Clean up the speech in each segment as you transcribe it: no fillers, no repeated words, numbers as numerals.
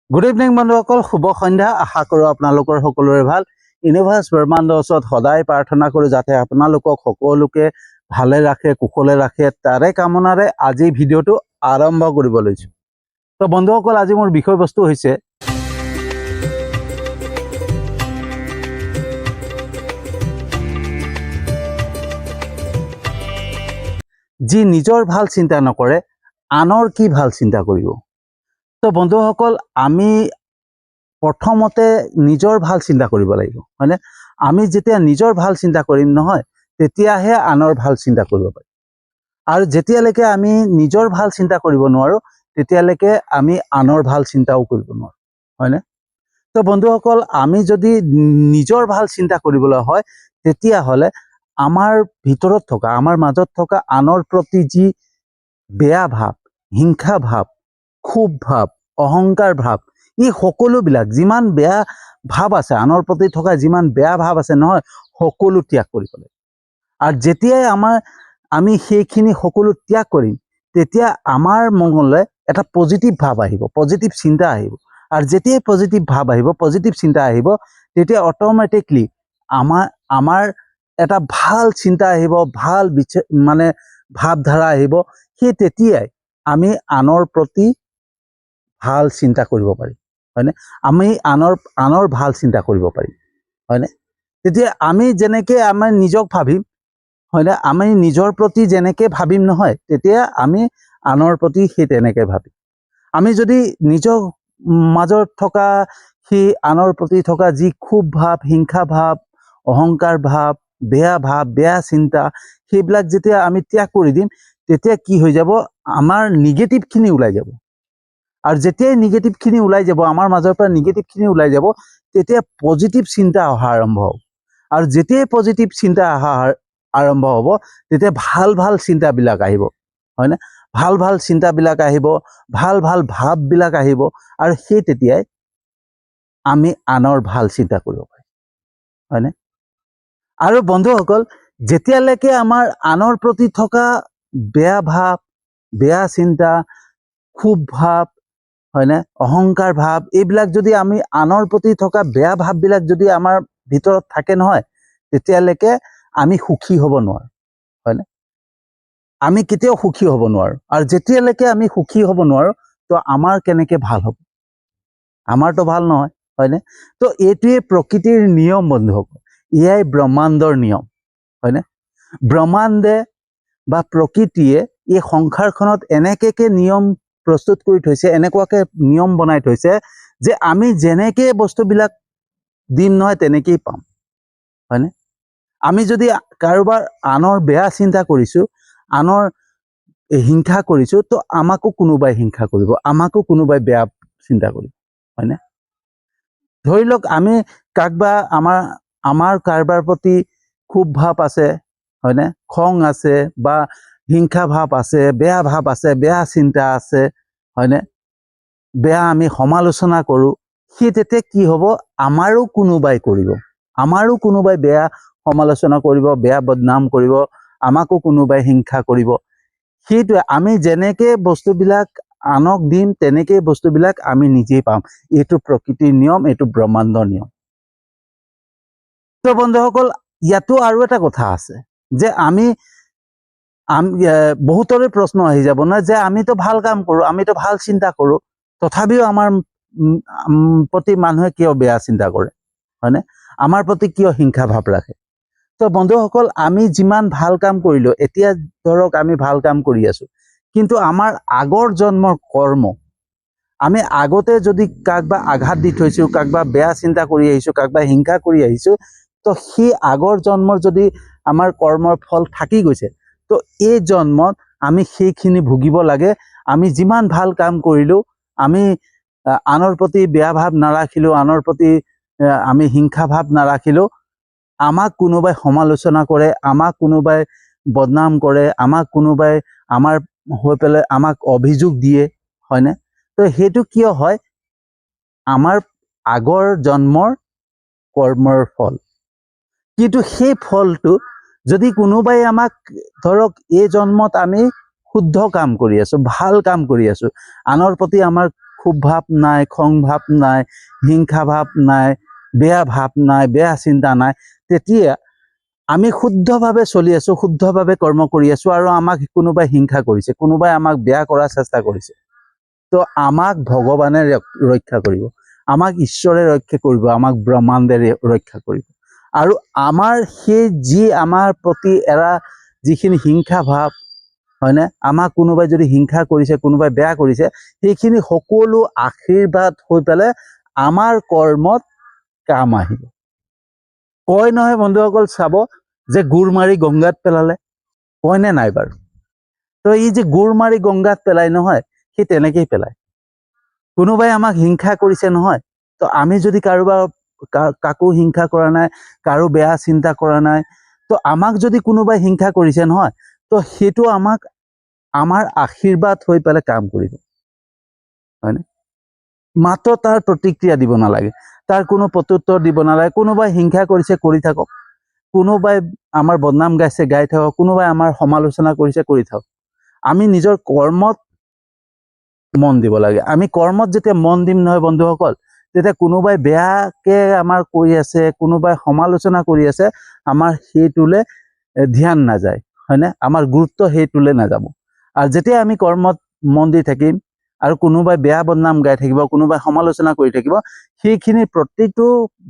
Good evening বন্ধুসকল, শুভ সন্ধ্যা। আশা কৰোঁ আপোনালোকৰ সকলোৰে ভাল। ইউনিভাৰ্ছ ব্ৰহ্মাণ্ডৰ ওচৰত সদায় প্ৰাৰ্থনা কৰোঁ যাতে আপোনালোকক সকলোকে ভালে ৰাখে, কুশলে ৰাখে। তাৰে কামনাৰে আজি ভিডিঅ'টো আৰম্ভ কৰিব লৈছোঁ। তো বন্ধুসকল, আজি মোৰ বিষয়বস্তু হৈছে যি নিজৰ ভাল চিন্তা নকৰে আনৰ কি ভাল চিন্তা কৰিব। তো বন্ধুসকল, আমি প্ৰথমতে নিজৰ ভাল চিন্তা কৰিব লাগিব, হয়নে? আমি যেতিয়া নিজৰ ভাল চিন্তা কৰিম নহয়, তেতিয়াহে আনৰ ভাল চিন্তা কৰিব পাৰিম। আৰু যেতিয়ালৈকে আমি নিজৰ ভাল চিন্তা কৰিব নোৱাৰোঁ, তেতিয়ালৈকে আমি আনৰ ভাল চিন্তাও কৰিব নোৱাৰোঁ, হয়নে? তো বন্ধুসকল, আমি যদি নিজৰ ভাল চিন্তা কৰিবলৈ হয়, তেতিয়াহ'লে আমাৰ ভিতৰত থকা, আমাৰ মাজত থকা আনৰ প্ৰতি যি বেয়া ভাৱ, হিংসা ভাৱ, ক্ষোভ ভাৱ, অহংকাৰ ভাৱ, এই সকলোবিলাক যিমান বেয়া ভাৱ আছে, আনৰ প্ৰতি থকা যিমান বেয়া ভাৱ আছে নহয়, সকলো ত্যাগ কৰিব লাগে। আৰু যেতিয়াই আমি সেইখিনি সকলো ত্যাগ কৰিম, তেতিয়া আমাৰ মনলৈ এটা পজিটিভ ভাৱ আহিব, পজিটিভ চিন্তা আহিব। আৰু যেতিয়াই পজিটিভ ভাৱ আহিব, পজিটিভ চিন্তা আহিব, তেতিয়া অট'মেটিকলি আমাৰ এটা ভাল চিন্তা আহিব, ভাল ভাৱধাৰা আহিব। সেই তেতিয়াই আমি আনৰ প্ৰতি ভাল চিন্তা কৰিব পাৰিম, হয়নে? আমি আনৰ ভাল চিন্তা কৰিব পাৰিম, হয়নে? তেতিয়া আমি যেনেকৈ আমাৰ নিজক ভাবিম, হয়নে? আমি নিজৰ প্ৰতি যেনেকৈ ভাবিম নহয়, তেতিয়া আমি আনৰ প্ৰতি সেই তেনেকৈ ভাবিম। আমি যদি নিজৰ মাজত থকা সেই আনৰ প্ৰতি থকা যি ক্ষোভ ভাৱ, হিংসা ভাৱ, অহংকাৰ ভাৱ, বেয়া চিন্তা, সেইবিলাক যেতিয়া আমি ত্যাগ কৰি দিম, তেতিয়া কি হৈ যাব, আমাৰ নিগেটিভখিনি ওলাই যাব। আৰু যেতিয়াই নিগেটিভখিনি ওলাই যাব, আমাৰ মাজৰ পৰা নিগেটিভখিনি ওলাই যাব, তেতিয়া পজিটিভ চিন্তা অহা আৰম্ভ হ'ব। আৰু যেতিয়াই পজিটিভ চিন্তা অহা আৰম্ভ হ'ব, তেতিয়া ভাল ভাল চিন্তাবিলাক আহিব, হয়নে? ভাল ভাল চিন্তাবিলাক আহিব, ভাল ভাল ভাৱবিলাক আহিব। আৰু সেই তেতিয়াই আমি আনৰ ভাল চিন্তা কৰিব পাৰিম, হয়নে? আৰু বন্ধুসকল, যেতিয়ালৈকে আমাৰ আনৰ প্ৰতি থকা বেয়া ভাৱ, বেয়া চিন্তা, ক্ষোভ ভাৱ, হয়নে, অহংকাৰ ভাৱ, এইবিলাক যদি আমি আনৰ প্ৰতি থকা বেয়া ভাৱবিলাক যদি আমাৰ ভিতৰত থাকে নহয়, তেতিয়ালৈকে আমি সুখী হ'ব নোৱাৰোঁ, হয়নে? আমি কেতিয়াও সুখী হ'ব নোৱাৰোঁ। আৰু যেতিয়ালৈকে আমি সুখী হ'ব নোৱাৰোঁ, তো আমাৰ কেনেকৈ ভাল হ'ব? আমাৰতো ভাল নহয়, হয়নে? তো এইটোৱে প্ৰকৃতিৰ নিয়ম বন্ধুসকল, এয়াই ব্ৰহ্মাণ্ডৰ নিয়ম, হয়নে? ব্ৰহ্মাণ্ডে বা প্ৰকৃতিয়ে এই সংসাৰখনত এনেকৈ নিয়ম প্ৰস্তুত কৰি থৈছে, এনেকুৱাকৈ নিয়ম বনাই থৈছে যে আমি যেনেকৈ বস্তুবিলাক দিম নহয়, তেনেকেই পাম, হয়নে? আমি যদি কাৰোবাৰ আনৰ বেয়া চিন্তা কৰিছোঁ, আনৰ হিংসা কৰিছোঁ, তো আমাকো কোনোবাই হিংসা কৰিব, আমাকো কোনোবাই বেয়া চিন্তা কৰিব, হয়নে? ধৰি লওক, আমি আমাৰ কাৰোবাৰ প্ৰতি ক্ষোভ ভাৱ আছে, হয়নে? খং আছে বা হিংসা ভাৱ আছে, বেয়া ভাৱ আছে, বেয়া চিন্তা আছে, হয়নে? বেয়া আমি সমালোচনা কৰোঁ। সেই তেতিয়া কি হ'ব, আমাৰো কোনোবাই কৰিব, আমাৰো কোনোবাই বেয়া সমালোচনা কৰিব, বেয়া বদনাম কৰিব, আমাকো কোনোবাই হিংসা কৰিব। সেইটোৱে, আমি যেনেকৈ বস্তুবিলাক আনক দিম, তেনেকেই বস্তুবিলাক আমি নিজেই পাম। এইটো প্ৰকৃতিৰ নিয়ম, এইটো ব্ৰহ্মাণ্ডৰ নিয়ম। তো বন্ধুসকল, ইয়াতো আৰু এটা কথা আছে যে বহুতৰে প্ৰশ্ন আহি যাব নহয়, যে আমিতো ভাল কাম কৰোঁ, আমিতো ভাল চিন্তা কৰোঁ, তথাপিও আমাৰ প্ৰতি মানুহে কিয় বেয়া চিন্তা কৰে, হয়নে? আমাৰ প্ৰতি কিয় হিংসা ভাৱ ৰাখে? তো বন্ধুসকল, আমি যিমান ভাল কাম কৰিলোঁ, এতিয়া ধৰক আমি ভাল কাম কৰি আছোঁ, কিন্তু আমাৰ আগৰ জন্মৰ কৰ্ম, আমি আগতে যদি কাৰোবাক আঘাত দি থৈছোঁ, কাৰোবাক বেয়া চিন্তা কৰি আহিছোঁ, কাৰোবাক হিংসা কৰি আহিছোঁ, তো সেই আগৰ জন্মৰ যদি আমাৰ কৰ্মৰ ফল থাকি গৈছে, তো এই জন্মত আমি সেইখিনি ভুগিব লাগে। আমি যিমান ভাল কাম কৰিলোঁ, আমি আনৰ প্ৰতি বেয়া ভাৱ নাৰাখিলোঁ, আনৰ প্ৰতি আমি হিংসা ভাৱ নাৰাখিলোঁ, আমাক কোনোবাই সমালোচনা কৰে, আমাক কোনোবাই বদনাম কৰে, আমাক কোনোবাই আমাৰ হৈ পেলাই আমাক অভিযোগ দিয়ে, হয়নে? তো সেইটো কিয় হয়? আমাৰ আগৰ জন্মৰ কৰ্মৰ ফল। কিন্তু সেই ফলটো যদি কোনোবাই আমাক, ধৰক এই জন্মত আমি শুদ্ধ কাম কৰি আছোঁ, ভাল কাম কৰি আছোঁ, আনৰ প্ৰতি আমাৰ ক্ষোভ ভাৱ নাই, খং ভাৱ নাই, হিংসা ভাৱ নাই, বেয়া ভাৱ নাই, বেয়া চিন্তা নাই, তেতিয়া আমি শুদ্ধভাৱে চলি আছো, শুদ্ধভাৱে কৰ্ম কৰি আছো, আৰু আমাক কোনোবাই হিংসা কৰিছে, কোনোবাই আমাক বেয়া কৰাৰ চেষ্টা কৰিছে, তো আমাক ভগৱানে ৰক্ষা কৰিব, আমাক ঈশ্বৰে ৰক্ষা কৰিব, আমাক ব্ৰহ্মাণ্ডে ৰক্ষা কৰিব। আৰু আমাৰ সেই যি আমাৰ প্ৰতি এৰা যিখিনি হিংসা ভাৱ, হয়নে, আমাক কোনোবাই যদি হিংসা কৰিছে, কোনোবাই বেয়া কৰিছে, সেইখিনি সকলো আশীৰ্বাদ হৈ পেলাই আমাৰ কৰ্মত কাম আহিব। কয় নহয় বন্ধুসকল, চাব যে গুৰ মাৰি গংগাত পেলালে, কয়নে নাই বাৰু? তো এই যে গুৰ মাৰি গংগাত পেলাই নহয়, সি তেনেকেই পেলায়। কোনোবাই আমাক হিংসা কৰিছে নহয়, তো আমি যদি কাৰোবাৰ কাকো হিংসা কৰা নাই, কাৰো বেয়া চিন্তা কৰা নাই, তো আমাক যদি কোনোবাই হিংসা কৰিছে নহয়, তো সেইটো আমাক আমাৰ আশীৰ্বাদ হৈ পেলাই কাম কৰিব, হয়নে? মাত্ৰ তাৰ প্ৰতিক্ৰিয়া দিব নালাগে, তাৰ কোনো প্ৰত্যুত্তৰ দিব নালাগে। কোনোবাই হিংসা কৰিছে, কৰি থাকক, কোনোবাই আমাৰ বদনাম গাইছে, গাই থাকক, কোনোবাই আমাৰ সমালোচনা কৰিছে, কৰি থাকক। আমি নিজৰ কৰ্মত মন দিব লাগে। আমি কৰ্মত যেতিয়া মন দিম নহয় বন্ধুসকল, তেতিয়া কোনোবাই বেয়াকে আমাৰ কৰি আছে, কোনোবাই সমালোচনা কৰি আছে, আমাৰ সেইটোলে ধ্যান নাযায়, হয়নে? আমাৰ গুৰুত্ব সেইটোলে নাযাব। আৰু যেতিয়া আমি কৰ্মত মন দি থাকিম, আৰু কোনোবাই বেয়া বদনাম গাই থাকিব, কোনোবাই সমালোচনা কৰি থাকিব, সেইখিনি প্ৰত্যেকটো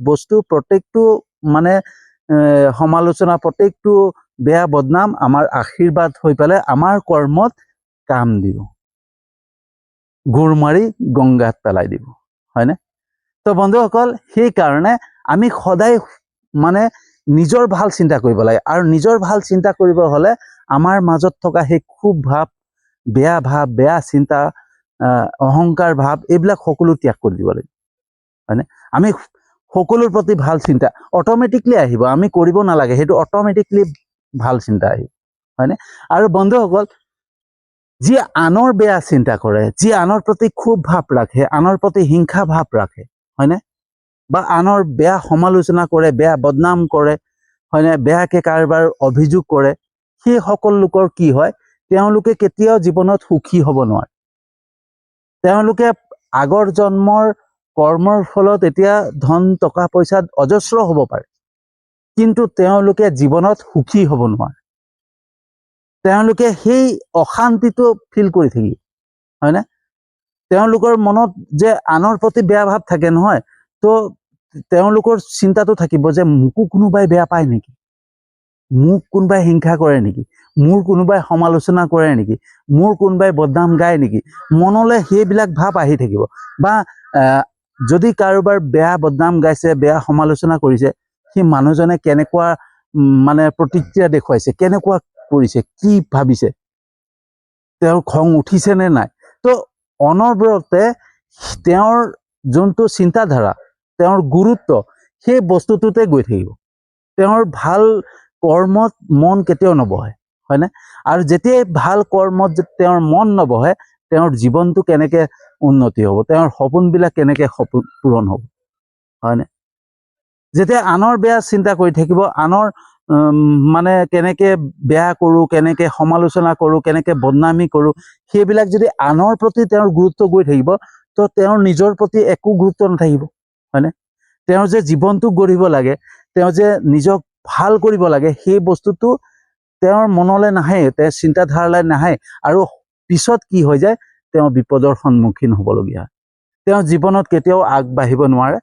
বস্তু, প্ৰত্যেকটো মানে সমালোচনা, প্ৰত্যেকটো বেয়া বদনাম আমাৰ আশীৰ্বাদ হৈ পেলাই আমাৰ কৰ্মত কাম দিব, গুৰ মাৰি গংগাত পেলাই দিব, হয়নে? তো বন্ধুসকল, সেইকাৰণে আমি সদায় মানে নিজৰ ভাল চিন্তা কৰিব লাগে। আৰু নিজৰ ভাল চিন্তা কৰিব হ'লে আমাৰ মাজত থকা সেই ক্ষোভ ভাৱ, বেয়া ভাৱ, বেয়া চিন্তা, অহংকাৰ ভাৱ, এইবিলাক সকলো ত্যাগ কৰি দিব লাগে, হয়নে? আমি সকলোৰ প্ৰতি ভাল চিন্তা অট'মেটিকলি আহিব, আমি কৰিব নালাগে, সেইটো অট'মেটিকলি ভাল চিন্তা আহিব, হয়নে? আৰু বন্ধুসকল, যি আনৰ বেয়া চিন্তা কৰে, যি আনৰ প্ৰতি ক্ষোভ ভাৱ ৰাখে, আনৰ প্ৰতি হিংসা ভাৱ ৰাখে, হয়নে, বা আনৰ বেয়া সমালোচনা কৰে, বেয়া বদনাম কৰে, হয়নে, বেয়াকে কাৰোবাৰ অভিযোগ কৰে, সেই সকলো লোকৰ কি হয়, তেওঁলোকে কেতিয়াও জীৱনত সুখী হ'ব নোৱাৰে। তেওঁলোকে আগৰ জন্মৰ কৰ্মৰ ফলত এতিয়া ধন টকা পইচাত অজস্ৰ হ'ব পাৰে, কিন্তু তেওঁলোকে জীৱনত সুখী হ'ব নোৱাৰে। তেওঁলোকে সেই অশান্তিটো ফিল কৰি থাকিব, হয়নে? তেওঁলোকৰ মনত যে আনৰ প্ৰতি বেয়া ভাৱ থাকে নহয়, তো তেওঁলোকৰ চিন্তাটো থাকিব যে মোকো কোনোবাই বেয়া পায় নেকি, মোক কোনোবাই হিংসা কৰে নেকি, মোৰ কোনোবাই সমালোচনা কৰে নেকি, মোৰ কোনোবাই বদনাম গায় নেকি, মনলৈ সেইবিলাক ভাৱ আহি থাকিব। বা যদি কাৰোবাৰ বেয়া বদনাম গাইছে, বেয়া সমালোচনা কৰিছে, সেই মানুহজনে কেনেকুৱা মানে প্ৰতিক্ৰিয়া দেখুৱাইছে, কেনেকুৱা কৰিছে, কি ভাবিছে, তেওঁৰ খং উঠিছে নে নাই, তো অনবৰতে তেওঁৰ যোনটো চিন্তাধাৰা, তেওঁৰ গুৰুত্ব সেই বস্তুটোতে গৈ থাকিব, তেওঁৰ ভাল কৰ্মত মন কেতিয়াও নবহে, হয়নে? আৰু যেতিয়াই ভাল কৰ্মত তেওঁৰ মন নবহে, তেওঁৰ জীৱনটো কেনেকে উন্নতি হ'ব, তেওঁৰ সপোনবিলাক কেনেকে পূৰণ হ'ব, হয়নে? যেতিয়া আনৰ বেয়া চিন্তা কৰি থাকিব, আনৰ মানে কেনেকে বেয়া কৰোঁ, কেনেকে সমালোচনা কৰোঁ, কেনেকে বদনামী কৰোঁ, সেইবিলাক যদি আনৰ প্ৰতি তেওঁৰ গুৰুত্ব গৈ থাকিব, তো তেওঁৰ নিজৰ প্ৰতি একো গুৰুত্ব নাথাকিব, হয়নে? তেওঁ যে জীৱনটো গঢ়িব লাগে, তেওঁ যে নিজক ভাল কৰিব লাগে, সেই বস্তুটো তেওঁৰ মনলৈ নাহে, তেওঁৰ চিন্তাধাৰালৈ নাহে, আৰু পিছত কি হৈ যায়, তেওঁ বিপদৰ সন্মুখীন হ'বলগীয়া হয়। তেওঁ জীৱনত কেতিয়াও আগবাঢ়িব নোৱাৰে,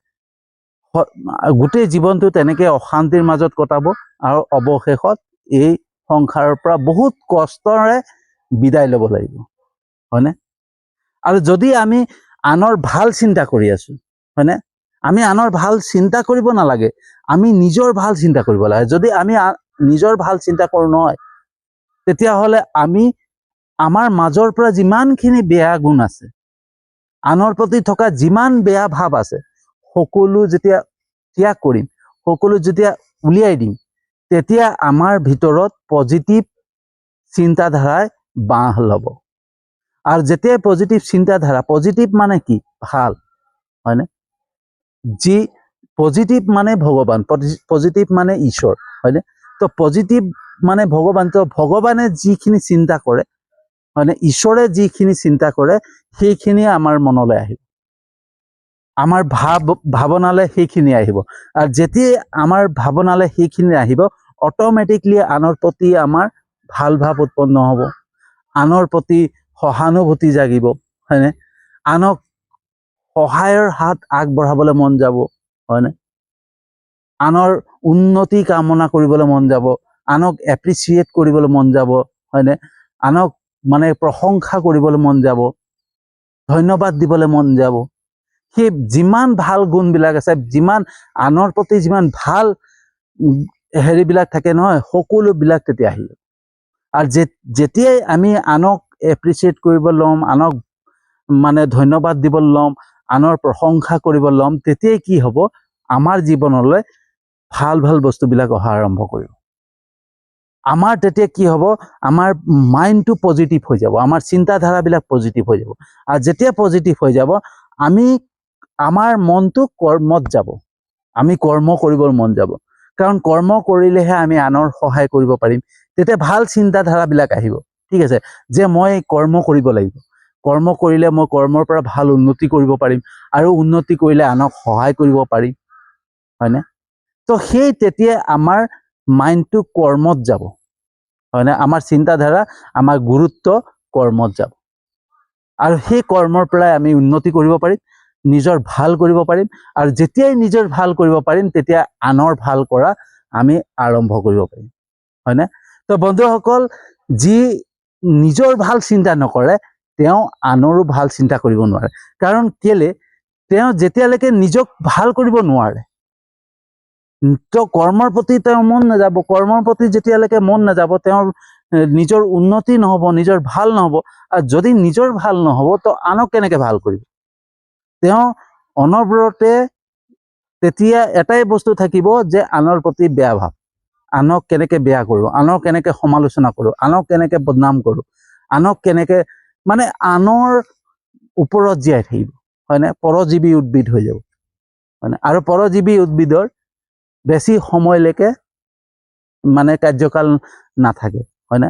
গোটেই জীৱনটো তেনেকে অশান্তিৰ মাজত কটাব, আৰু অৱশেষত এই সংসাৰৰ পৰা বহুত কষ্টৰে বিদায় ল'ব লাগিব, হয়নে? আৰু যদি আমি আনৰ ভাল চিন্তা কৰি আছো, হয়নে, আমি আনৰ ভাল চিন্তা কৰিব নালাগে, আমি নিজৰ ভাল চিন্তা কৰিব লাগে। যদি আমি নিজৰ ভাল চিন্তা কৰোঁ নহয়, তেতিয়াহ'লে আমি আমাৰ মাজৰ পৰা যিমানখিনি বেয়া গুণ আছে, আনৰ প্ৰতি থকা যিমান বেয়া ভাৱ আছে, সকলো যেতিয়া ত্যাগ কৰিম, সকলো যেতিয়া উলিয়াই দিম, তেতিয়া আমাৰ ভিতৰত পজিটিভ চিন্তাধাৰাই বাঁহ ল'ব। আৰু যেতিয়াই পজিটিভ চিন্তাধাৰা, পজিটিভ মানে কি, ভাল, হয়নে? যি পজিটিভ মানে ভগৱান, পজিটিভ মানে ঈশ্বৰ, হয়নে? তো পজিটিভ মানে ভগৱান, তো ভগৱানে যিখিনি চিন্তা কৰে, হয়নে, ঈশ্বৰে যিখিনি চিন্তা কৰে, সেইখিনিয়ে আমাৰ মনলৈ আহিব। আমাৰ ভাৱনালৈ সেইখিনি আহিব। আৰু যেতিয়াই আমাৰ ভাৱনালৈ সেইখিনি আহিব, অট'মেটিকলি আনৰ প্ৰতি আমাৰ ভাল ভাৱ উৎপন্ন হ'ব, আনৰ প্ৰতি সহানুভূতি জাগিব, হয়নে? আনক সহায়ৰ হাত আগবঢ়াবলৈ মন যাব, হয়নে? আনৰ উন্নতি কামনা কৰিবলৈ মন যাব, আনক এপ্ৰিচিয়েট কৰিবলৈ মন যাব, হয়নে? আনক মানে প্ৰশংসা কৰিবলৈ মন যাব, ধন্যবাদ দিবলৈ মন যাব। সেই যিমান ভাল গুণবিলাক আছে, যিমান আনৰ প্ৰতি যিমান ভাল হেৰিবিলাক থাকে নহয়, সকলোবিলাক তেতিয়া আহিব। আৰু যেতিয়াই আমি আনক এপ্ৰিচিয়েট কৰিব ল'ম, আনক মানে ধন্যবাদ দিব ল'ম, আনৰ প্ৰশংসা কৰিব ল'ম, তেতিয়াই কি হ'ব, আমাৰ জীৱনলৈ ভাল ভাল বস্তুবিলাক অহা আৰম্ভ কৰিব। আমাৰ তেতিয়া কি হ'ব, আমাৰ মাইণ্ডটো পজিটিভ হৈ যাব, আমাৰ চিন্তাধাৰাবিলাক পজিটিভ হৈ যাব। আৰু যেতিয়া পজিটিভ হৈ যাব, আমাৰ মনটো কৰ্মত যাব, আমি কৰ্ম কৰিবৰ মন যাব। কাৰণ কৰ্ম কৰিলেহে আমি আনৰ সহায় কৰিব পাৰিম। তেতিয়া ভাল চিন্তাধাৰাবিলাক আহিব, ঠিক আছে, যে মই কৰ্ম কৰিব লাগিব, কৰ্ম কৰিলে মই কৰ্মৰ পৰা ভাল উন্নতি কৰিব পাৰিম, আৰু উন্নতি কৰিলে আনক সহায় কৰিব পাৰিম, হয়নে? তো সেই তেতিয়াই আমাৰ মাইণ্ডটো কৰ্মত যাব, হয়নে? আমাৰ চিন্তাধাৰা, আমাৰ গুৰুত্ব কৰ্মত যাব, আৰু সেই কৰ্মৰ পৰাই আমি উন্নতি কৰিব পাৰিম, নিজৰ ভাল কৰিব পাৰিম। আৰু যেতিয়াই নিজৰ ভাল কৰিব পাৰিম, তেতিয়া আনৰ ভাল কৰা আমি আৰম্ভ কৰিব পাৰিম, হয়নে? তো বন্ধুসকল, যি নিজৰ ভাল চিন্তা নকৰে, তেওঁ আনৰো ভাল চিন্তা কৰিব নোৱাৰে। কাৰণ কেলে, তেওঁ যেতিয়ালৈকে নিজক ভাল কৰিব নোৱাৰে, তো কৰ্মৰ প্ৰতি তেওঁৰ মন নাযাব। কৰ্মৰ প্ৰতি যেতিয়ালৈকে মন নাযাব, তেওঁৰ নিজৰ উন্নতি নহ'ব, নিজৰ ভাল নহ'ব। আৰু যদি নিজৰ ভাল নহ'ব, তো আনক কেনেকৈ ভাল কৰিব? তেওঁ অনবৰতে তেতিয়া এটাই বস্তু থাকিব, যে আনৰ প্ৰতি বেয়া ভাৱ, আনক কেনেকৈ বেয়া কৰোঁ, আনক কেনেকৈ সমালোচনা কৰোঁ, আনক কেনেকৈ বদনাম কৰোঁ, আনক কেনেকৈ মানে আনৰ ওপৰত জীয়াই থাকিব, হয়নে? পৰজীৱী উদ্ভিদ হৈ যাব, হয়নে? আৰু পৰজীৱী উদ্ভিদৰ বেছি সময়লৈকে মানে কাৰ্যকাল নাথাকে, হয়নে?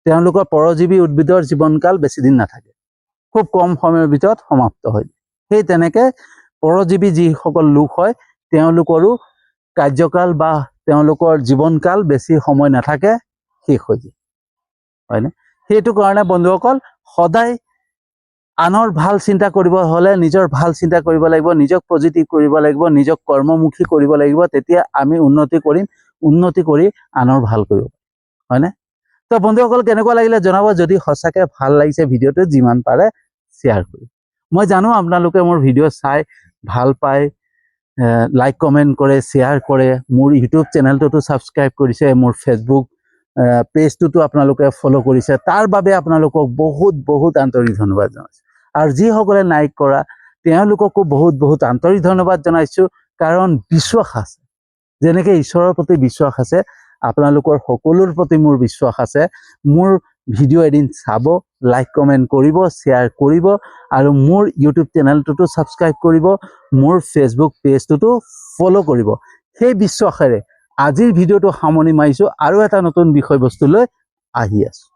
তেওঁলোকৰ পৰজীৱী উদ্ভিদৰ জীৱনকাল বেছি দিন নাথাকে, খুব কম সময়ৰ ভিতৰত সমাপ্ত হয়। সেই তেনেকৈ পৰজীৱী যিসকল লোক হয়, তেওঁলোকৰো কাৰ্যকাল বা তেওঁলোকৰ জীৱনকাল বেছি সময় নাথাকে, শেষ হৈ যায়, হয়নে? সেইটো কাৰণে বন্ধুসকল, সদায় আনৰ ভাল চিন্তা কৰিব হ'লে নিজৰ ভাল চিন্তা কৰিব লাগিব, নিজক পজিটিভ কৰিব লাগিব, নিজক কৰ্মমুখী কৰিব লাগিব। তেতিয়া আমি উন্নতি কৰিম, উন্নতি কৰি আনৰ ভাল কৰিব, হয়নে? তো বন্ধুসকল, কেনেকুৱা লাগিলে জনাব। যদি সঁচাকৈ ভাল লাগিছে ভিডিঅ'টো, যিমান পাৰে শ্বেয়াৰ কৰিব। মই জানো আপোনালোকে মোৰ ভিডিঅ' চাই ভাল পায়, লাইক কমেণ্ট কৰে, শ্বেয়াৰ কৰে, মোৰ ইউটিউব চেনেলটোতো ছাবস্ক্ৰাইব কৰিছে, মোৰ ফেচবুক পেজটোতো আপোনালোকে ফ'ল' কৰিছে। তাৰ বাবে আপোনালোকক বহুত বহুত আন্তৰিক ধন্যবাদ জনাইছোঁ। আৰু যিসকলে নাই কৰা, তেওঁলোককো বহুত বহুত আন্তৰিক ধন্যবাদ জনাইছোঁ। কাৰণ বিশ্বাস আছে, যেনেকৈ ঈশ্বৰৰ প্ৰতি বিশ্বাস আছে, আপোনালোকৰ সকলোৰ প্ৰতি মোৰ বিশ্বাস আছে। মোৰ ভিডিঅ' এদিন চাব, লাইক কমেণ্ট কৰিব, শ্বেয়াৰ কৰিব, আৰু মোৰ ইউটিউব চেনেলটোতো ছাবস্ক্ৰাইব কৰিব, মোৰ ফেচবুক পেজটোতো ফ'ল' কৰিব। সেই বিশ্বাসেৰে আজিৰ ভিডিঅ'টো সামৰণি মাৰিছোঁ, আৰু এটা নতুন বিষয়বস্তু লৈ আহি আছোঁ।